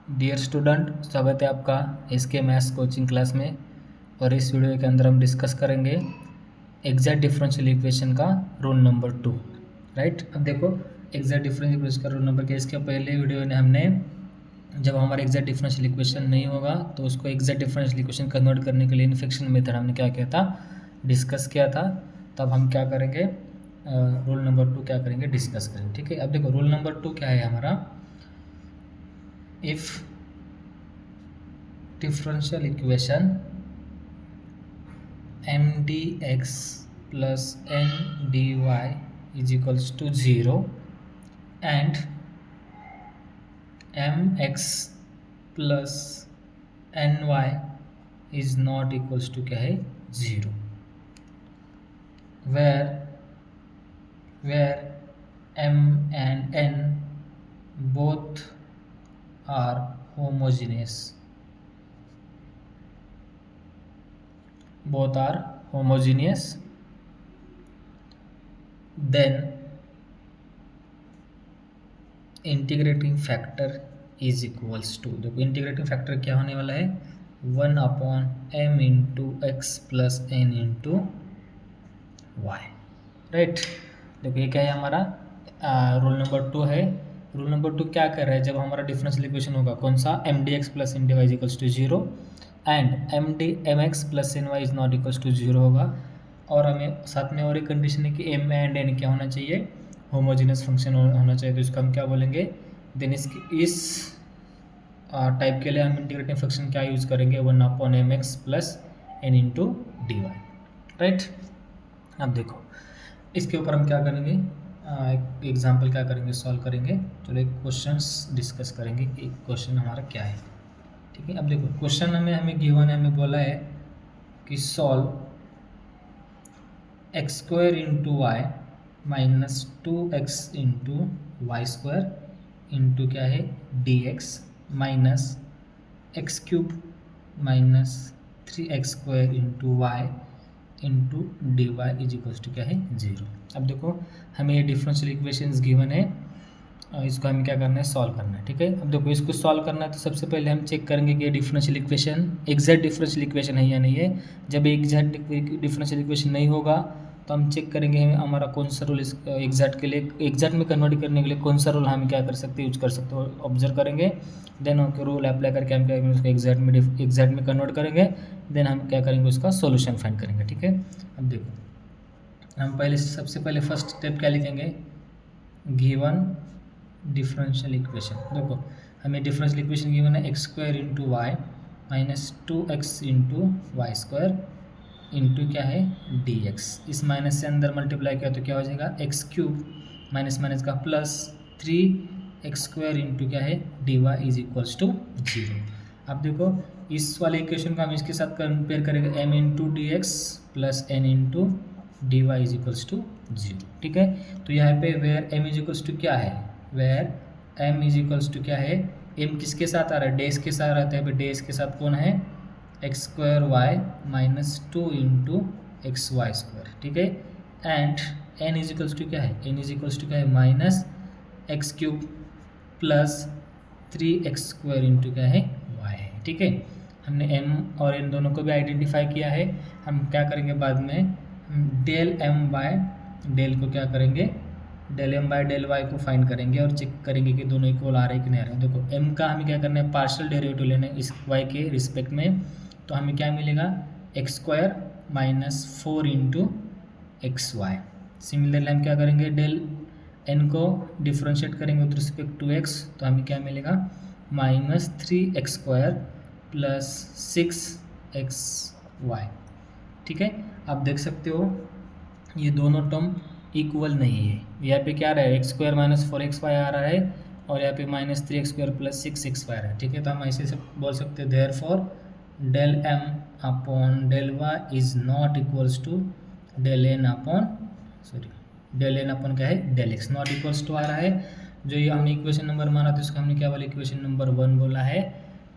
Dear student, स्वागत है आपका इसके मैथ्स कोचिंग क्लास में। और इस वीडियो के अंदर हम डिस्कस करेंगे एग्जैक्ट डिफरेंशियल इक्वेशन का रूल नंबर 2। राइट, अब देखो एग्जैक्ट डिफरेंशियल इक्वेशन का रूल नंबर क्या। इसके पहले वीडियो में हमने जब हमारा एग्जैक्ट डिफरेंशियल इक्वेशन नहीं होगा तो उसको एग्जैक्ट डिफरेंशियल इक्वेशन कन्वर्ट करने के लिए इन्फेक्शन मेथड हमने क्या किया था, डिस्कस किया था। तब हम क्या करेंगे, रूल नंबर 2 क्या करेंगे, डिस्कस करेंगे। ठीक है, अब देखो रूल नंबर 2 क्या है हमारा। if differential equation mdx plus ndy is equals to 0 and mx plus ny is not equals to क्या है 0, where m and n both are homogeneous, then integrating factor is equals to, देखो integrating factor क्या होने वाला है 1/m into x plus n into y. Right, देखो ये क्या है हमारा रूल नंबर 2 है। रूल नंबर 2 क्या कर रहा है, जब हमारा डिफरेंशियल इक्वेशन होगा कौन सा, m d x plus n d y is equals to 0 and m x plus n y is not equals to 0 होगा। और हमें साथ में और एक कंडीशन है कि एम एंड एन क्या होना चाहिए, होमोजीनियस फंक्शन होना चाहिए। तो इसका हम क्या बोलेंगे, देन इस टाइप के लिए हम इंटीग्रेटिंग फंक्शन क्या यूज़ करेंगे 1/mx plus n into d y. Right, अब देखो इसके ऊपर हम क्या करेंगे, एक एग्जाम्पल क्या करेंगे, सॉल्व करेंगे। चलो एक क्वेश्चंस डिस्कस करेंगे, एक क्वेश्चन हमारा क्या है। ठीक है, अब देखो क्वेश्चन हमें गिवन है, हमें बोला है कि solve x square into y minus 2x into y square into क्या है d x minus x cube minus 3x square into y into d y is equals to क्या है 0। अब देखो हमें ये डिफरेंशियल इक्वेशंस गिवन है, इसको हमें क्या करना है, सॉल्व करना है। ठीक है, अब देखो इसको सॉल्व करना है तो सबसे पहले हम चेक करेंगे कि ये differential equation exact differential equation है या नहीं है। जब एग्जैक्ट डिफरेंशियल इक्वेशन नहीं होगा तो हम चेक करेंगे हमारा कौन सा रूल इस एग्जैक्ट के लिए, एग्जैक्ट में कन्वर्ट करने के लिए कौन सा रूल हम क्या कर सकते हैं, यूज कर सकते हो, ऑब्जर्व करेंगे। देन हम रूल अप्लाई करके हम क्या करेंगे, उसको एग्जैक्ट में कन्वर्ट करेंगे। देन हम क्या करेंगे, उसका सॉल्यूशन फाइंड करेंगे। ठीक है, अब देखो हम पहले सबसे पहले फर्स्ट स्टेप क्या लिखेंगे, गिवन डिफरेंशियल इक्वेशन। देखो हमें डिफरेंशियल इक्वेशन गिवन है x square into y minus 2x into y square into क्या है डी एक्स। इस माइनस से अंदर मल्टीप्लाई किया तो क्या हो जाएगा एक्स क्यूब माइनस माइनस का प्लस 3x स्क्वायर इंटू क्या है d y is equals to 0। अब देखो इस वाले इक्वेशन को हम इसके साथ कंपेयर करेंगे m into d x plus n into d y is equals to 0। ठीक है, तो यहाँ पे where m is equals to क्या है, where m is equals to क्या है, m किसके साथ आ रहा है, डेज के साथ रहता है। डेज के साथ कौन है, x square y minus 2 into x y square. ठीक है, and n is equals to क्या है, n इज इक्वल्स टू क्या है minus x cube plus 3x square into क्या है y है। ठीक है, हमने m और n दोनों को भी आइडेंटिफाई किया है। हम क्या करेंगे बाद में, डेल m बाय डेल को क्या करेंगे, del m by del y को फाइंड करेंगे और चेक करेंगे कि दोनों इक्वल आ रहे हैं कि नहीं आ रहे हैं। देखो m का हमें क्या करना है, पार्शियल डेरिवेटिव लेना है इस y के रिस्पेक्ट में। तो हमें क्या मिलेगा, x square minus 4 into x y. Similarly हम क्या करेंगे, डेल n को डिफ्रेंशिएट करेंगे विद रिस्पेक्ट टू x, तो हमें क्या मिलेगा minus 3x square plus 6x Y. ठीक है, आप देख सकते हो ये दोनों टर्म इक्वल नहीं है। यहाँ पे क्या आ रहा है, एक्स स्क्वायर माइनस 4xy आ रहा है और यहाँ पे minus 3x square plus 6xy आ रहा है। ठीक है, तो हम ऐसे से बोल सकते हैं therefore del m upon del y is not equals to del n upon del n upon क्या है del x, not equals to आ रहा है। जो ये हमने इक्वेशन नंबर माना था इसको हमने क्या बोला, इक्वेशन नंबर 1 बोला है।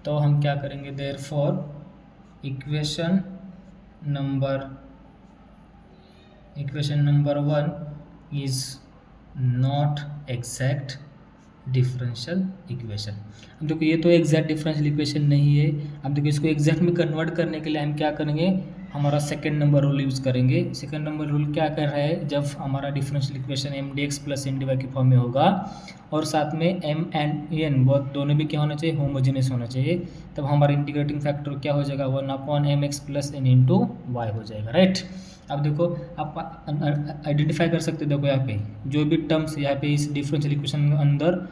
तो हम क्या करेंगे, therefore equation number 1 is not exact differential equation. अब देखो ये तो एग्जैक्ट डिफरेंशियल इक्वेशन नहीं है। अब देखो इसको एग्जैक्ट में कन्वर्ट करने के लिए हम क्या करेंगे, हमारा सेकंड नंबर रूल यूज़ करेंगे। सेकंड नंबर रूल क्या कर रहा है, जब हमारा differential equation m d x plus n d y की फॉर्म में होगा और साथ में एम एंड एन बहुत दोनों भी क्या होना चाहिए, होमोजेनियस होना चाहिए, तब हमारा इंटीग्रेटिंग फैक्टर क्या हो जाएगा, 1/mx plus n into Y हो जाएगा, राइट। अब देखो आप आइडेंटिफाई कर सकते हो, देखो यहाँ पे जो भी टर्म्स यहाँ पे इस डिफरेंशियल इक्वेशन के अंदर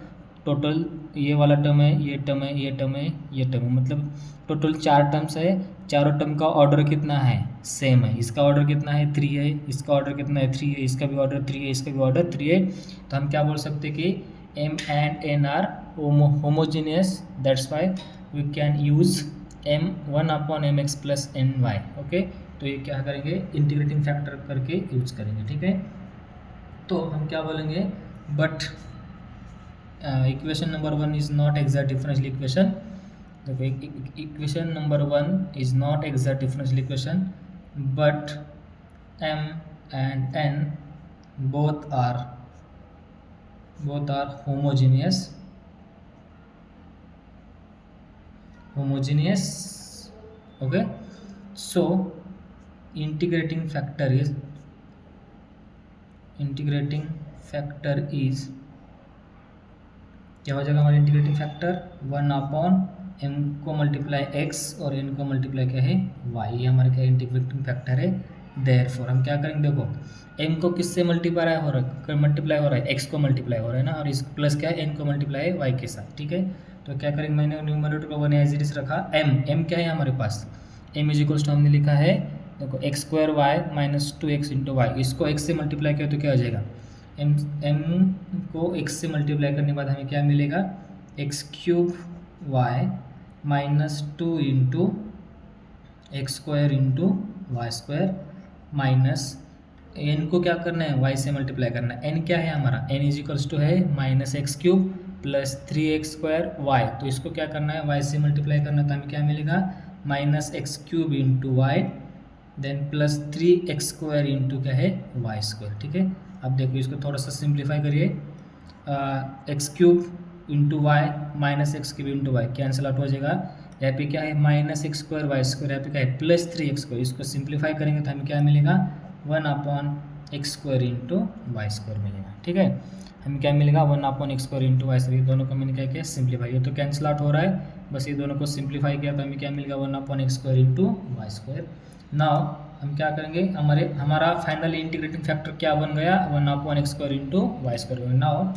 टोटल ये वाला टर्म है, ये टर्म है, ये टर्म है, ये टर्म है, मतलब टोटल 4 टर्म्स है। चारों टर्म का ऑर्डर कितना है, सेम है। इसका ऑर्डर कितना है, 3 है, इसका ऑर्डर कितना है, 3 है, इसका भी ऑर्डर 3 है, इसका भी ऑर्डर 3 है। तो हम क्या बोल सकते हैं कि m and n are homogeneous, that's why we can use m 1/mx plus n y. Okay, तो ये क्या करेंगे, इंटीग्रेटिंग फैक्टर करके यूज करेंगे, ठीक है। तो हम क्या बोलेंगे, but equation number 1 is not exact differential equation. देखो equation number 1 is not exact differential equation, but m and n both are homogeneous, okay। So integrating factor is क्या हो जाएगा हमारा इंटीग्रेटिंग फैक्टर, 1/m को मल्टीप्लाई x और n को multiply क्या है, y। ये हमारा क्या इंटीग्रेटिंग फैक्टर है। देयरफॉर हम क्या करेंगे, देखो m को किससे मल्टीप्लाई हो रहा है, x को मल्टीप्लाई हो रहा है ना, और इस प्लस क्या है, n को मल्टीप्लाई है y के साथ, ठीक है। तो क्या करेंगे, मैंने न्यूमरेटर को 1 एज इट इज रखा। m क्या है हमारे पास, m इज इक्वल्स टू हमने लिखा है, देखो x² minus 2x into y. इसको x से मल्टीप्लाई किया तो क्या हो जाएगा, m को x से मल्टीप्लाई करने के बाद हमें क्या मिलेगा, x³ minus 2 into x² into y² minus n को क्या करना है, y से मल्टीप्लाई करना है। n क्या है हमारा, n इज इक्वल्स टू है minus x³ plus 3x² y। तो इसको क्या करना है, y से मल्टीप्लाई करना है, तो हमें क्या मिलेगा, minus x³ into y then plus 3x² into क्या है, y², ठीक है। अब देखो इसको थोड़ा सा सिंप्लीफाई करिए, x³ into y minus x³ into y cancel out हो जाएगा। यहाँ पे क्या है, माइनस x² y², यहाँ पे क्या है प्लस 3x²। इसको सिंप्लीफाई करेंगे तो हमें क्या मिलेगा, 1/x² इंटू y² मिलेगा, ठीक है। हमें क्या मिलेगा, 1/x² इंटू y²। दोनों को मैंने क्या किया, सिंप्लीफाई। ये तो कैंसिल आउट हो रहा है, बस ये दोनों को सिंप्लीफाई किया तो हमें क्या मिलेगा, 1/x² इंटू y²। नाउ हम क्या करेंगे, हमारा फाइनल इंटीग्रेटिंग फैक्टर क्या बन गया, 1/x² into y²। Now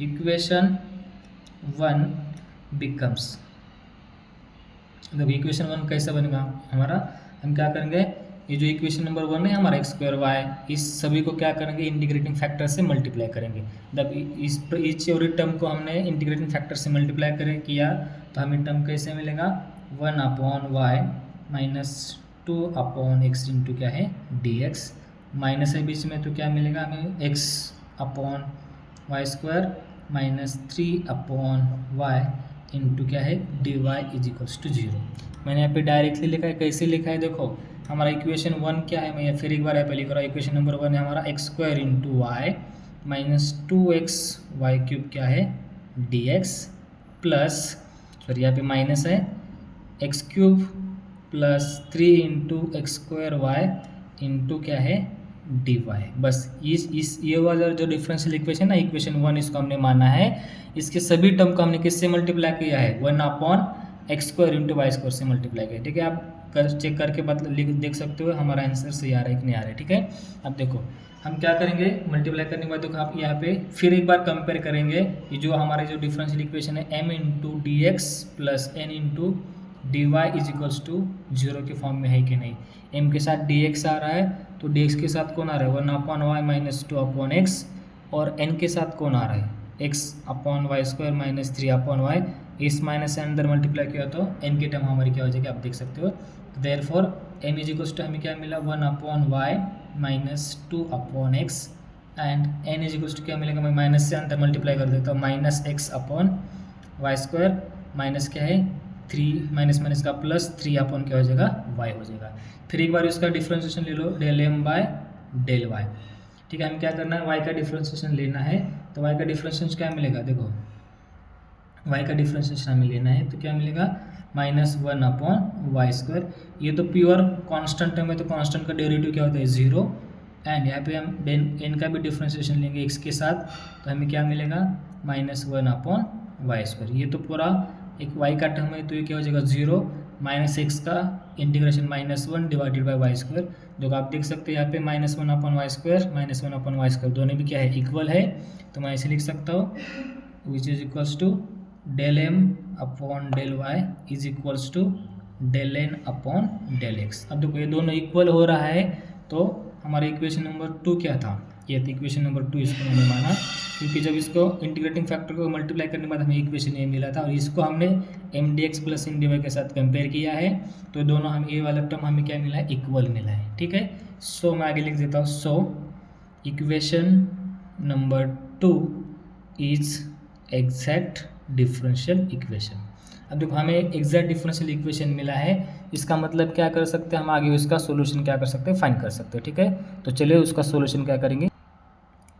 equation 1 becomes, देखो इक्वेशन 1 कैसे बनेगा हमारा, हम क्या करेंगे, ये जो इक्वेशन नंबर 1 है हमारा x²y, इस सभी को क्या करेंगे, इंटीग्रेटिंग फैक्टर से मल्टीप्लाई करेंगे। जब इस और टर्म को हमने इंटीग्रेटिंग फैक्टर से मल्टीप्लाई किया तो हमें टर्म कैसे मिलेगा, 1/y माइनस 2/x इंटू क्या है, dx। माइनस है बीच में तो क्या मिलेगा हमें, x/y² माइनस 3/y इंटू क्या है, dy इज इक्वल्स टू 0। मैंने यहाँ पे डायरेक्टली लिखा है, कैसे लिखा है, देखो हमारा इक्वेशन 1 क्या है, मैं फिर एक बार यहाँ पे लिख रहा हूँ। इक्वेशन नंबर 1 है हमारा x² into y minus 2xy³ क्या है, dx प्लस, सॉरी यहाँ पे माइनस है, x³ plus 3 into x²y into क्या है, dy। बस इस ये वाला जो डिफरेंशियल इक्वेशन ना, इक्वेशन 1, इसको हमने माना है। इसके सभी टर्म को हमने किससे मल्टीप्लाई किया है, 1/x² इंटू y² से मल्टीप्लाई किया, ठीक है। आप चेक करके देख सकते हो हमारा आंसर सही आ रहा है कि नहीं आ रहा है, ठीक है। अब देखो हम क्या करेंगे, मल्टीप्लाई करने के बाद देखो आप यहाँ पे फिर एक बार कंपेयर करेंगे, ये जो हमारे जो डिफरेंशियल इक्वेशन है m into d x plus n into d y is equals to 0 के फॉर्म में है कि नहीं। m के साथ dx आ रहा है तो dx के साथ कौन आ रहा है, 1/y माइनस 2/x, और n के साथ कौन आ रहा है, x/y² माइनस 3/y। इस माइनस से अंदर मल्टीप्लाई किया तो n की टर्म हमारी क्या हो जाएगी, आप देख सकते हो। Therefore m is equals to हमें क्या मिला, 1/y minus 2/x and n is equals to क्या मिलेगा, मैं माइनस से अंदर मल्टीप्लाई कर देता हूँ, माइनस x/y² माइनस क्या है 3 माइनस माइनस का प्लस 3 क्या हो जाएगा, y हो जाएगा। फिर एक बार इसका डिफ्रेंशिएशन ले लो, del m by del y, ठीक है। हमें क्या करना है, y का डिफ्रेंशिएशन लेना है, तो y का डिफ्रेंशिएशन क्या मिलेगा, देखो y का डिफ्रेंशिएशन हमें लेना है, तो क्या मिलेगा -1/y²। ये तो प्योर कांस्टेंट टर्म है, तो कांस्टेंट का डेरिवेटिव क्या होता है 0। एंड यहाँ पे हम n का भी डिफ्रेंशिएशन लेंगे x के साथ, तो हमें क्या मिलेगा -1/y²। ये तो पूरा एक y का टर्म है, तो ये क्या हो जाएगा 0 -x का इंटीग्रेशन -1 डिवाइडेड बाई y²। जो आप देख सकते हैं यहाँ पे -1/y² -1/y² दोनों भी क्या है इक्वल है, तो मैं ऐसे लिख सकता हूँ which is equals to ∂m/∂y is equals to ∂n/∂x। अब देखो ये दोनों इक्वल हो रहा है, तो हमारा इक्वेशन नंबर 2 क्या था, ये तो इक्वेशन नंबर 2 इसको मैंने माना, क्योंकि जब इसको इंटीग्रेटिंग फैक्टर को मल्टीप्लाई करने के बाद हमें इक्वेशन ये मिला था, और इसको हमने mdx + ndy के साथ कंपेयर किया है, तो दोनों हम ये वाला टर्म हमें क्या मिला है इक्वल मिला है। ठीक है, सो मैं आगे लिख देता हूँ, so equation number 2 is exact differential equation. अब देखो हमें एग्जैक्ट डिफरेंशियल इक्वेशन मिला है, इसका मतलब क्या कर सकते हैं हम आगे उसका सोल्यूशन क्या कर सकते हैं फाइंड कर सकते हैं। ठीक है, तो चलिए उसका सोल्यूशन क्या करेंगे।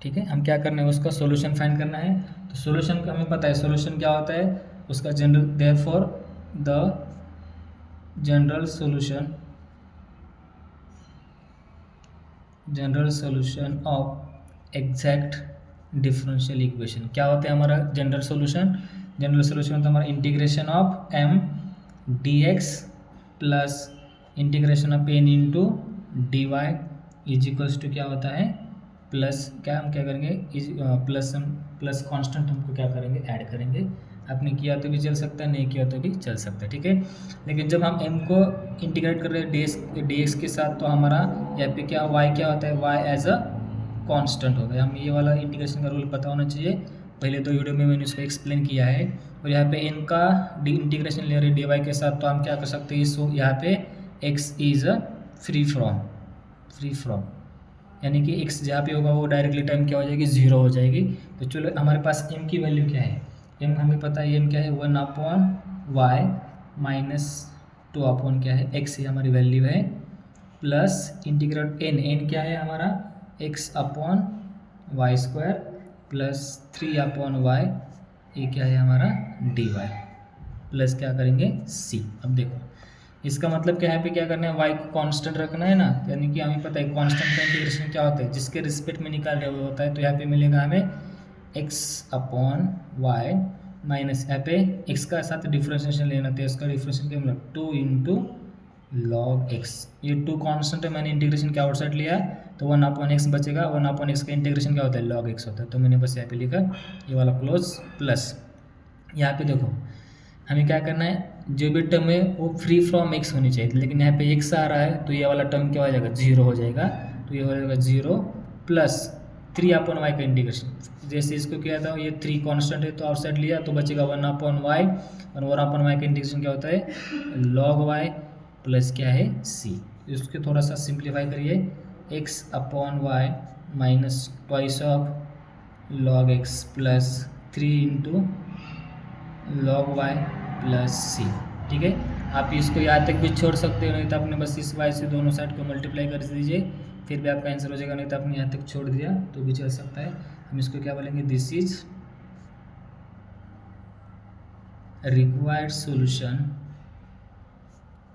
ठीक है, हम क्या करना है उसका सोल्यूशन फाइंड करना है। तो सोल्यूशन का हमें पता है सोल्यूशन क्या होता है उसका general, therefore the general solution of exact differential equation क्या होता है हमारा जनरल सोल्यूशन। जनरल सोल्यूशन होता है हमारा integration of m dx plus integration of n into dy is equals to क्या होता है प्लस क्या हम क्या करेंगे प्लस कांस्टेंट हमको क्या करेंगे ऐड करेंगे। आपने किया तो भी चल सकता है, नहीं किया तो भी चल सकता है। ठीक है, लेकिन जब हम m को इंटीग्रेट कर रहे हैं dx के साथ, तो हमारा यहाँ पे क्या y क्या होता है y एज अ कांस्टेंट होता है। हम ये वाला इंटीग्रेशन का रूल पता होना चाहिए, पहले तो वीडियो में मैंने उसको एक्सप्लेन किया है। और यहाँ पे n का इंटीग्रेशन ले रहे dy के साथ, तो हम क्या कर सकते हैं सो यहाँ पे x is a free from यानी कि x जहाँ पे होगा वो डायरेक्टली टाइम क्या हो जाएगी 0 हो जाएगी। तो चलो हमारे पास m की वैल्यू क्या है, m हमें पता है m क्या है 1/y माइनस 2 क्या है x, ये हमारी वैल्यू है, प्लस इंटीग्रेट n क्या है हमारा x/y² प्लस 3/y, ये क्या है हमारा dy प्लस क्या करेंगे c। अब देखो इसका मतलब क्या है पे क्या करना है y को कांस्टेंट रखना है ना, यानी कि हमें पता है कांस्टेंट का इंटीग्रेशन क्या होता है जिसके रिस्पेक्ट में निकाल रहे हुए होता है। तो यहाँ पे मिलेगा हमें x/y माइनस यहाँ पे x का साथ डिफ्रेंशिएशन लेना था, इसका डिफ्रेंशिएशन क्या मिला 2 इंटू log x। ये 2 कांस्टेंट है, मैंने इंटीग्रेशन क्या आउटसाइड लिया तो 1/x बचेगा, 1/x का इंटीग्रेशन क्या होता है log x होता है। तो मैंने बस यहाँ पे लिखा ये वाला क्लोज प्लस यहाँ पे देखो हमें क्या करना है जो भी टर्म है वो फ्री फ्रॉम x होनी चाहिए, लेकिन यहाँ पे x आ रहा है तो ये वाला टर्म क्या हो जाएगा 0 हो जाएगा। तो ये हो जाएगा 0 प्लस 3/y का इंटीग्रेशन, जैसे इसको किया था ये 3 कांस्टेंट है तो आउटसाइड लिया तो बचेगा 1/y, और 1/y का इंटीग्रेशन क्या होता है log y प्लस क्या है c। इसको थोड़ा सा सिंप्लीफाई करिए x/y minus twice of log x plus 3 into log y plus c। ठीक है, आप इसको यहाँ तक भी छोड़ सकते हो, नहीं तो आपने बस इस y से दोनों साइड को मल्टीप्लाई कर दीजिए, फिर भी आपका आंसर हो जाएगा, नहीं तो आपने यहाँ तक छोड़ दिया तो भी चल सकता है। हम इसको क्या बोलेंगे this is required solution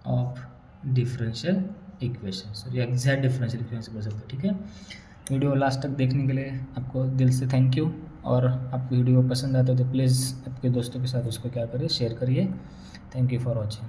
of differential equation, sorry exact differential equation बोल सकते हैं। ठीक है, वीडियो लास्ट तक देखने के लिए आपको दिल से थैंक यू, और आपको वीडियो पसंद आता है तो प्लीज़ आपके दोस्तों के साथ उसको क्या करिए शेयर करिए। Thank you for watching.